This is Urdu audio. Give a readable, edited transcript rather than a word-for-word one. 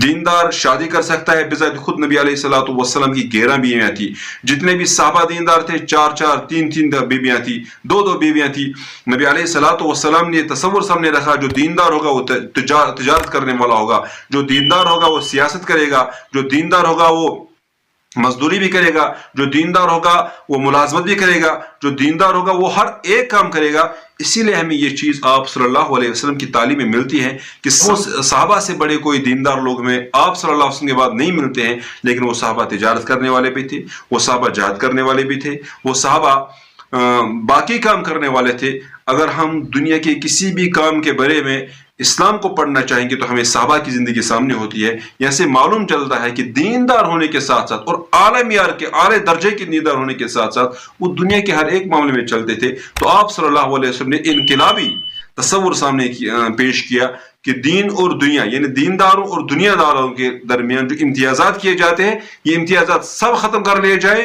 دیندار شادی کر سکتا ہے، بذات خود نبی علیہ الصلوۃ والسلام کی 11 بیویاں تھیں. جتنے بھی صحابہ دیندار تھے 4 3 بیویاں تھیں، 2 بیویاں تھیں. نبی علیہ الصلوۃ والسلام نے تصور سامنے رکھا جو دیندار ہوگا وہ تجارت کرنے والا ہوگا، جو دیندار ہوگا وہ سیاست کرے گا، جو دیندار ہوگا وہ مزدوری بھی کرے گا، جو دیندار ہوگا وہ ملازمت بھی کرے گا، جو دیندار ہوگا وہ ہر ایک کام کرے گا. اسی لیے ہمیں یہ چیز آپ صلی اللہ علیہ وسلم کی تعلیم میں ملتی ہے کہ صحابہ سے بڑے کوئی دیندار لوگ ہمیں آپ صلی اللہ علیہ وسلم کے بعد نہیں ملتے ہیں. لیکن وہ صحابہ تجارت کرنے والے بھی تھے، وہ صحابہ جہاد کرنے والے بھی تھے، وہ صحابہ باقی کام کرنے والے تھے. اگر ہم دنیا کے کسی بھی کام کے بارے میں اسلام کو پڑھنا چاہیں گے تو ہمیں صحابہ کی زندگی سامنے ہوتی ہے. یہاں سے معلوم چلتا ہے کہ دیندار ہونے کے ساتھ ساتھ اور اعلی معیار کے اعلی درجے کے دیندار ہونے کے ساتھ ساتھ وہ دنیا کے ہر ایک معاملے میں چلتے تھے. تو آپ صلی اللہ علیہ وسلم نے انقلابی تصور سامنے پیش کیا کہ دین اور دنیا یعنی دینداروں اور دنیا داروں کے درمیان جو امتیازات کیے جاتے ہیں یہ امتیازات سب ختم کر لیے جائیں.